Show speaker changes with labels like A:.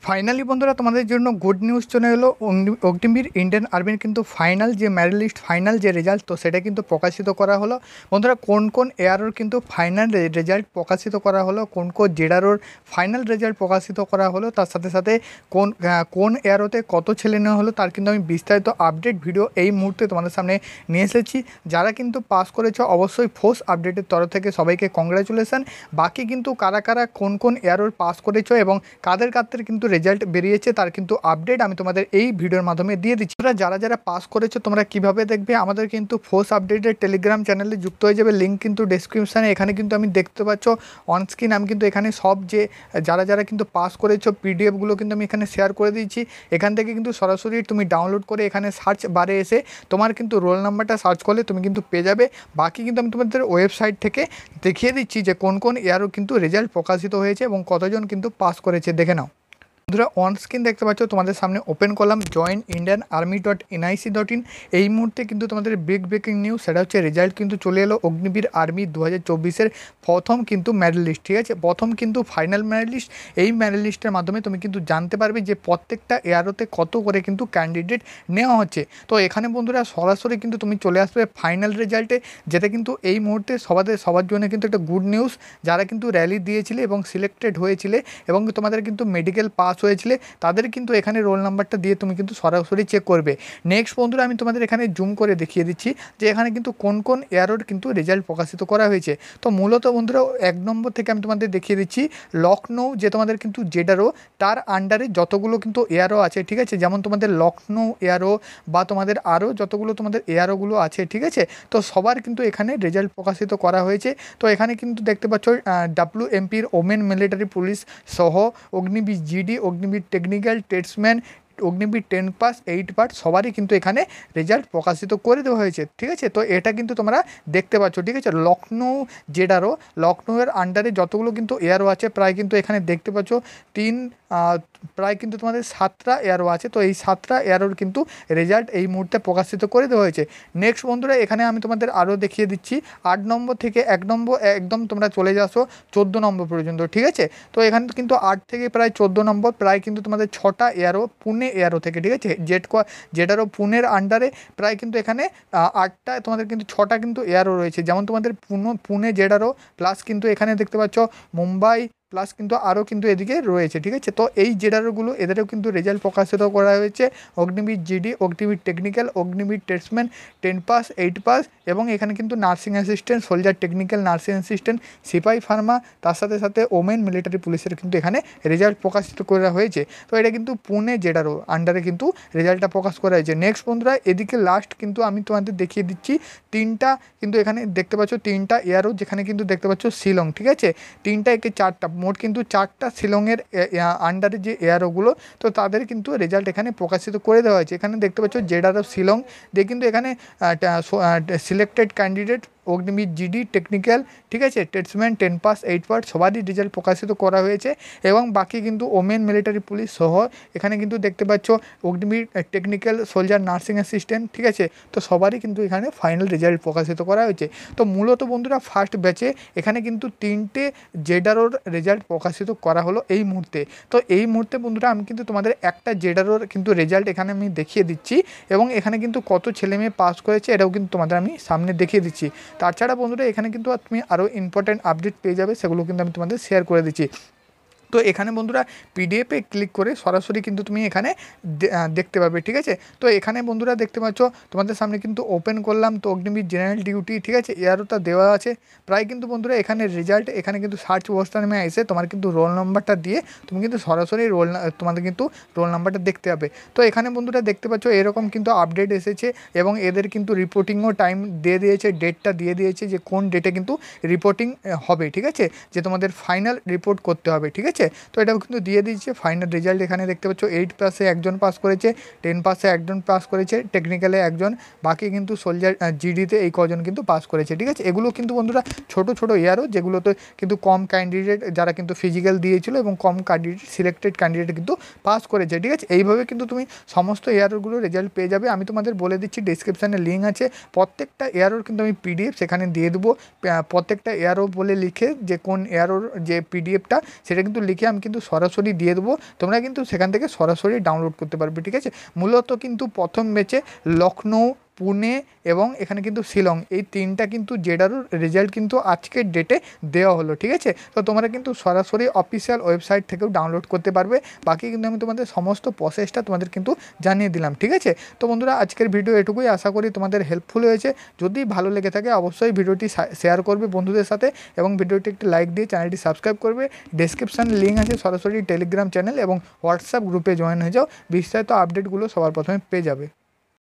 A: Finally বন্ধুরা তোমাদের জন্য গুড নিউজ চলে এলো। অগ্নিবীর ইন্ডিয়ান আর্মির কিন্তু ফাইনাল যে মেরিট লিস্ট, ফাইনাল যে রেজাল্ট, তো সেটা কিন্তু প্রকাশিত করা হলো। বন্ধুরা কোন কোন এয়ারোর কিন্তু ফাইনাল রেজাল্ট প্রকাশিত করা হলো, কোন কোন জেডারোর ফাইনাল রেজাল্ট প্রকাশিত করা হলো, তার সাথে সাথে কোন এয়ারোতে কত ছেলে নেওয়া হলো তার কিন্তু আমি বিস্তারিত আপডেট ভিডিও এই মুহূর্তে তোমাদের সামনে নিয়ে এসেছি। যারা কিন্তু পাস করেছো অবশ্যই ফোর্স আপডেটের তরফ থেকে সবাইকে কংগ্রাচুলেশন। বাকি কিন্তু কারা কারা কোন কোন এয়ারোর পাস করেছো এবং কাদের কাদের কিন্তু রেজাল্ট বেরিয়েছে তার কিন্তু আপডেট আমি তোমাদের এই ভিডিওর মাধ্যমে দিয়ে দিচ্ছি। তোমরা যারা যারা পাস করেছো তোমরা কিভাবে দেখবে, আমাদের কিন্তু ফোর্স আপডেটের টেলিগ্রাম চ্যানেলে যুক্ত হয়ে যাবে, লিঙ্ক কিন্তু ডেসক্রিপশানে। এখানে কিন্তু আমি দেখতে পাচ্ছ অনস্ক্রিন, আমি কিন্তু এখানে সব যে যারা যারা কিন্তু পাস করেছো পিডিএফগুলো কিন্তু আমি এখানে শেয়ার করে দিয়েছি। এখান থেকে কিন্তু সরাসরি তুমি ডাউনলোড করে এখানে সার্চ বারে এসে তোমার কিন্তু রোল নাম্বারটা সার্চ করলে তুমি কিন্তু পেয়ে যাবে। বাকি কিন্তু আমি তোমাদের ওয়েবসাইট থেকে দেখিয়ে দিচ্ছি যে কোন কোন এয়ারও কিন্তু রেজাল্ট প্রকাশিত হয়েছে এবং কতজন কিন্তু পাস করেছে, দেখে নাও। বন্ধুরা অন স্ক্রিন দেখতে পাচ্ছ, তোমাদের সামনে ওপেন করলাম joinindianarmy.nic.in। এই মুহূর্তে কিন্তু তোমাদের বিগ ব্রেকিং নিউজ, সেটা হচ্ছে রেজাল্ট কিন্তু চলে এলো অগ্নিবীর আর্মি 2024-এর প্রথম কিন্তু মেরিট লিস্ট। ঠিক আছে, প্রথম কিন্তু ফাইনাল মেরিট লিস্ট। এই মেরিট লিস্টের মাধ্যমে তুমি কিন্তু জানতে পারবে যে প্রত্যেকটা এয়ারোতে কত করে কিন্তু ক্যান্ডিডেট নেওয়া হচ্ছে। তো এখানে বন্ধুরা সরাসরি কিন্তু তুমি চলে আসবে ফাইনাল রেজাল্টে, যেটা কিন্তু এই মুহূর্তে সবার জন্য কিন্তু একটা গুড নিউজ। যারা কিন্তু র্যালি দিয়েছিলে এবং সিলেক্টেড হয়েছিলে এবং তোমাদের কিন্তু মেডিকেল পাস হয়েছিলে তাদের কিন্তু এখানে রোল নাম্বারটা দিয়ে তুমি কিন্তু সরাসরি চেক করবে। নেক্সট বন্ধুরা আমি তোমাদের এখানে জুম করে দেখিয়ে দিচ্ছি যে এখানে কিন্তু কোন কোন এয়ারোর কিন্তু রেজাল্ট প্রকাশিত করা হয়েছে। তো মূলত বন্ধুরা 1 নম্বর থেকে আমি তোমাদের দেখিয়ে দিচ্ছি লখনৌ, যে তোমাদের কিন্তু জেডারও তার আন্ডারে যতগুলো কিন্তু এয়ারও আছে, ঠিক আছে, যেমন তোমাদের লখনৌ এয়ারও বা তোমাদের আরও যতগুলো তোমাদের এয়ারোগুলো আছে, ঠিক আছে, তো সবার কিন্তু এখানে রেজাল্ট প্রকাশিত করা হয়েছে। তো এখানে কিন্তু দেখতে পাচ্ছ WMPর ওমেন মিলিটারি পুলিশ সহ Agniveer GD, Agniveer technical tradesman, Agniveer 10 pass 8 pass সবারই কিন্তু এখানে রেজাল্ট প্রকাশিত করে দেওয়া হয়েছে। ঠিক আছে, তো এটা কিন্তু তোমরা দেখতে পাচ্ছ। ঠিক আছে, লখনৌ জেডারও, লখনৌয়ের আন্ডারে যতগুলো কিন্তু এয়ারও আছে প্রায় কিন্তু এখানে দেখতে পাচ্ছ প্রায় কিন্তু তোমাদের 7টা এয়ারও আছে। তো এই 7টা এয়ারোর কিন্তু রেজাল্ট এই মুহূর্তে প্রকাশিত করে দেওয়া হয়েছে। নেক্সট বন্ধুরা এখানে আমি তোমাদের আরও দেখিয়ে দিচ্ছি 8 নম্বর থেকে 1 নম্বর একদম তোমরা চলে যাসো 14 নম্বর পর্যন্ত। ঠিক আছে, তো এখানে কিন্তু 8 থেকে প্রায় 14 নম্বর প্রায় কিন্তু তোমাদের 6টা এয়ারও পুনে এয়ারও থেকে, ঠিক আছে, যেটারও পুনের আন্ডারে প্রায় কিন্তু এখানে 8টা, তোমাদের কিন্তু 6টা কিন্তু এয়ারও রয়েছে, যেমন তোমাদের পুনে জেডারও প্লাস কিন্তু এখানে দেখতে পাচ্ছ মুম্বাই প্লাস কিন্তু আরও কিন্তু এদিকে রয়েছে। ঠিক আছে, তো এই জেডারগুলো এদেরও কিন্তু রেজাল্ট প্রকাশিত করা হয়েছে। Agniveer GD, Agniveer technical, Agniveer tradesman 10 pass 8 pass এবং এখানে কিন্তু nursing assistant, soldier technical nursing assistant, সিপাহি ফার্মা, তার সাথে সাথে ওমেন মিলিটারি পুলিশের কিন্তু এখানে রেজাল্ট প্রকাশিত করা হয়েছে। তো এটা কিন্তু পুনে জেডারও আন্ডারে কিন্তু রেজাল্টটা প্রকাশ করা হয়েছে। নেক্সট বন্ধুরা এদিকে লাস্ট কিন্তু আমি তোমাদের দেখিয়ে দিচ্ছি 3টা কিন্তু এখানে দেখতে পাচ্ছ 3টা এয়ারও, যেখানে কিন্তু দেখতে পাচ্ছ শিলং। ঠিক আছে, 3টা একে 4টা, মোট কিন্তু 4টা শিলংয়ের আন্ডারে যে এয়ারোগুলো, তো তাদের কিন্তু রেজাল্ট এখানে প্রকাশিত করে দেওয়া হয়েছে। এখানে দেখতে পাচ্ছ জেডারও শিলং দিয়ে কিন্তু এখানে selected candidate Agniveer GD technical, ঠিক আছে, ট্রেডসম্যান 10 পাস 8 পাস সবারই রেজাল্ট প্রকাশিত করা হয়েছে। এবং বাকি কিন্তু ওমেন মিলিটারি পুলিশ সহ এখানে কিন্তু দেখতে পাচ্ছ Agniveer technical, soldier nursing assistant, ঠিক আছে, তো সবারই কিন্তু এখানে ফাইনাল রেজাল্ট প্রকাশিত করা হয়েছে। তো মূলত বন্ধুরা ফার্স্ট ব্যাচে এখানে কিন্তু 3টে জেডারোর রেজাল্ট প্রকাশিত করা হলো এই মুহূর্তে। তো এই মুহূর্তে বন্ধুরা আমি কিন্তু তোমাদের একটা জেডারোর কিন্তু রেজাল্ট এখানে আমি দেখিয়ে দিচ্ছি এবং এখানে কিন্তু কত ছেলে মেয়ে পাস করেছে এটাও কিন্তু তোমাদের আমি সামনে দেখিয়ে দিচ্ছি। তাছাড়া বন্ধুরা এখানে কিন্তু তুমি আরও ইম্পর্টেন্ট আপডেট পেয়ে যাবে, সেগুলো কিন্তু আমি তোমাদের শেয়ার করে দিচ্ছি। তো এখানে বন্ধুরা পিডিএফে ক্লিক করে সরাসরি কিন্তু তুমি এখানে দেখতে পাবে। ঠিক আছে, তো এখানে বন্ধুরা দেখতে পাচ্ছ তোমাদের সামনে কিন্তু ওপেন করলাম, তো অগ্নিবীর জেনারেল ডিউটি, ঠিক আছে, এয়ারোটা দেওয়া আছে প্রায় কিন্তু বন্ধুরা এখানে রেজাল্ট, এখানে কিন্তু সার্চ বক্সে এসে তোমার কিন্তু রোল নাম্বারটা দিয়ে তুমি কিন্তু সরাসরি তোমাদের কিন্তু রোল নাম্বারটা দেখতে হবে। তো এখানে বন্ধুরা দেখতে পাচ্ছ এরকম কিন্তু আপডেট এসেছে এবং এদের কিন্তু রিপোর্টিংও টাইম দিয়ে দিয়েছে, ডেটটা দিয়ে দিয়েছে যে কোন ডেটে কিন্তু রিপোর্টিং হবে। ঠিক আছে, যে তোমাদের ফাইনাল রিপোর্ট করতে হবে। ঠিক আছে, তো এটাও কিন্তু দিয়ে দিয়েছে ফাইনাল রেজাল্ট। এখানে দেখতে পাচ্ছ 8 পাসে একজন পাস করেছে, 10 পাসে একজন পাস করেছে, টেকনিক্যালে একজন, বাকি কিন্তু সোলজার জিডিতে এই কজন কিন্তু পাস করেছে। ঠিক আছে, এগুলো কিন্তু বন্ধুরা ছোট ছোট এয়ারও, যেগুলোতে কিন্তু কম ক্যান্ডিডেট যারা কিন্তু ফিজিক্যাল দিয়েছিল এবং কম ক্যান্ডিডেট সিলেক্টেড ক্যান্ডিডেট কিন্তু পাস করেছে। ঠিক আছে, এইভাবে কিন্তু তুমি সমস্ত এয়ারোগুলো রেজাল্ট পেয়ে যাবে। আমি তোমাদের বলে দিচ্ছি ডিসক্রিপশানে লিঙ্ক আছে, প্রত্যেকটা এয়ারোর কিন্তু আমি পিডিএফ সেখানে দিয়ে দেবো। প্রত্যেকটা এয়ারো বলে লিখে যে কোন এয়ারোর যে পিডিএফটা সেটা কিন্তু লিখে আমি কিন্তু সরাসরি দিয়ে দেবো, তোমরা কিন্তু সেখান থেকে সরাসরি ডাউনলোড করতে পারবে। ঠিক আছে, মূলত কিন্তু প্রথম ব্যাচে লখনৌ, পুনে এবং এখানে কিন্তু শিলং, এই তিনটা কিন্তু জেডারুর রেজাল্ট কিন্তু আজকের ডেটে দেওয়া হলো। ঠিক আছে, তো তোমরা কিন্তু সরাসরি অফিসিয়াল ওয়েবসাইট থেকেও ডাউনলোড করতে পারবে। বাকি কিন্তু আমি তোমাদের সমস্ত প্রসেসটা তোমাদের কিন্তু জানিয়ে দিলাম। ঠিক আছে, তো বন্ধুরা আজকের ভিডিও এটুকুই, আশা করি তোমাদের হেল্পফুল হয়েছে। যদি ভালো লেগে থাকে অবশ্যই ভিডিওটি শেয়ার করবে বন্ধুদের সাথে এবং ভিডিওটি একটি লাইক দিয়ে চ্যানেলটি সাবস্ক্রাইব করবে। ডেসক্রিপশানে লিঙ্ক আছে সরাসরি টেলিগ্রাম চ্যানেল এবং হোয়াটসঅ্যাপ গ্রুপে জয়েন হয়ে যাও, বিস্তারিত আপডেটগুলো সবার প্রথমে পেয়ে যাবে।